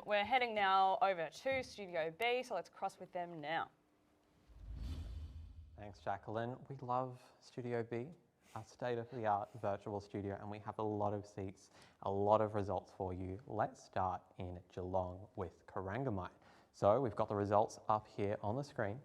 We're heading now over to Studio B, so let's cross with them now. Thanks, Jacqueline. We love Studio B, our state-of-the-art virtual studio, and we have a lot of seats, a lot of results for you. Let's start in Geelong with Corangamite. So we've got the results up here on the screen.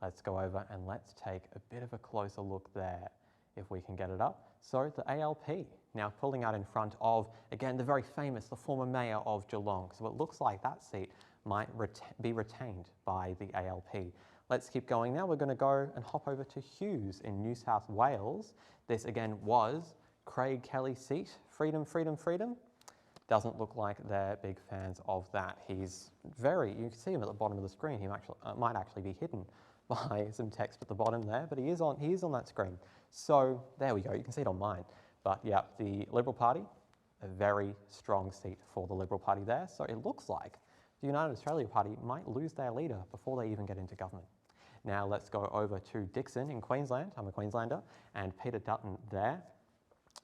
Let's go over and let's take a bit of a closer look there, if we can get it up. So the ALP now pulling out in front of, again, the very famous, the former mayor of Geelong. So it looks like that seat might be retained by the ALP. Let's keep going now. We're going to go and hop over to Hughes in New South Wales. This again was Craig Kelly's seat. Freedom, freedom, freedom. Doesn't look like they're big fans of that. He's you can see him at the bottom of the screen. He might actually be hidden by some text at the bottom there, but he is on that screen. So there we go. You can see it on mine. But yeah, the Liberal Party, a very strong seat for the Liberal Party there. So it looks like the United Australia Party might lose their leader before they even get into government. Now let's go over to Dixon in Queensland. I'm a Queenslander, and Peter Dutton there.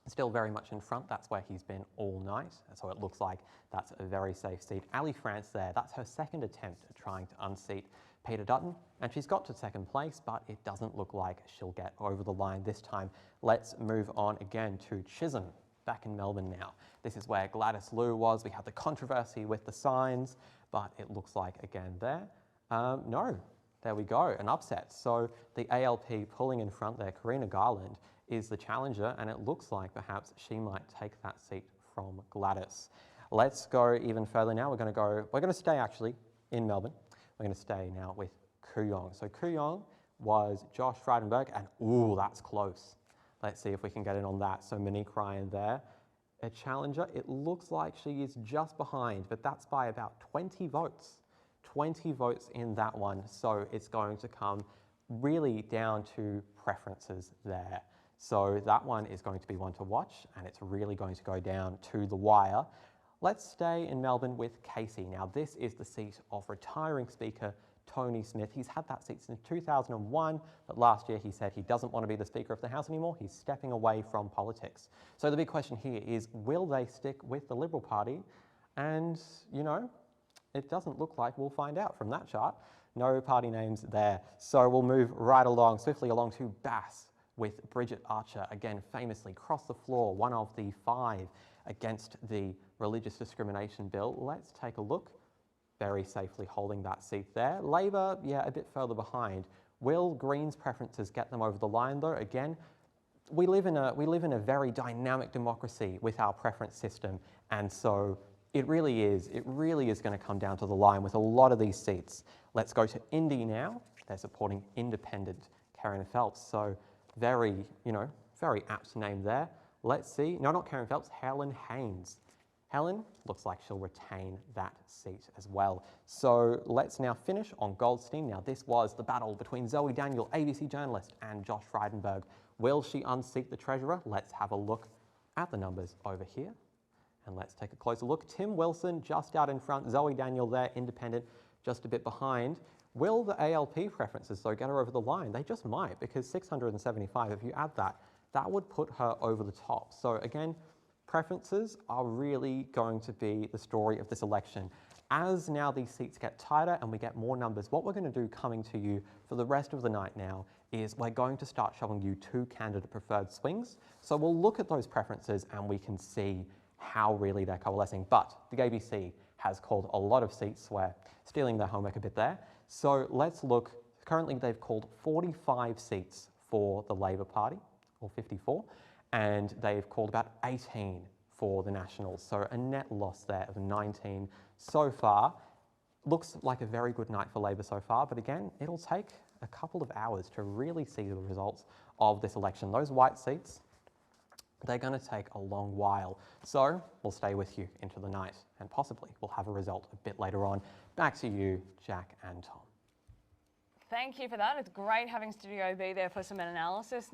Still very much in front. That's where he's been all night. So it looks like that's a very safe seat. Ali France there, that's her second attempt at trying to unseat Peter Dutton, and she's got to second place, but it doesn't look like she'll get over the line this time. Let's move on again to Chisholm, back in Melbourne now. This is where Gladys Liu was. We had the controversy with the signs, but it looks like again there. No, there we go, an upset. So the ALP pulling in front there, Karina Garland, is the challenger, and it looks like perhaps she might take that seat from Gladys. Let's go even further now. We're going to stay actually in Melbourne. We're going to stay now with Kooyong. So Kooyong was Josh Frydenberg, and ooh, that's close. Let's see if we can get in on that. So Monique Ryan there, a challenger. It looks like she is just behind, but that's by about 20 votes. 20 votes in that one. So it's going to come really down to preferences there. So that one is going to be one to watch, and it's really going to go down to the wire. Let's stay in Melbourne with Casey. Now this is the seat of retiring Speaker Tony Smith. He's had that seat since 2001, but last year he said he doesn't want to be the Speaker of the House anymore. He's stepping away from politics. So the big question here is, will they stick with the Liberal Party? And, you know, it doesn't look like we'll find out from that chart. No party names there. So we'll move right along, swiftly along to Bass with Bridget Archer, again famously crossed the floor, one of the 5 against the religious discrimination bill. Let's take a look. Very safely holding that seat there. Labor, yeah, a bit further behind. Will Greens' preferences get them over the line though? Again, we live in a very dynamic democracy with our preference system, and so it really is going to come down to the line with a lot of these seats. Let's go to Indy now. They're supporting independent Karen Phelps. So very apt name there. Let's see. No, not Karen Phelps, Helen Haynes. Helen looks like she'll retain that seat as well. So let's now finish on Goldstein. Now this was the battle between Zoe Daniel, ABC journalist, and Josh Frydenberg. Will she unseat the Treasurer? Let's have a look at the numbers over here. And let's take a closer look. Tim Wilson just out in front. Zoe Daniel there, independent, just a bit behind. Will the ALP preferences, though, get her over the line? They just might, because 675, if you add that, that would put her over the top. So again, preferences are really going to be the story of this election. As now these seats get tighter and we get more numbers, what we're going to do coming to you for the rest of the night now is we're going to start showing you 2 candidate preferred swings. So we'll look at those preferences and we can see how really they're coalescing. But the ABC has called a lot of seats. We're stealing their homework a bit there. So let's look. Currently they've called 45 seats for the Labor Party, or 54, and they've called about 18 for the Nationals. So a net loss there of 19 so far. Looks like a very good night for Labor so far, but again, it'll take a couple of hours to really see the results of this election. Those white seats, they're going to take a long while. So we'll stay with you into the night, and possibly we'll have a result a bit later on. Back to you, Jack and Tom. Thank you for that. It's great having Studio B there for some analysis.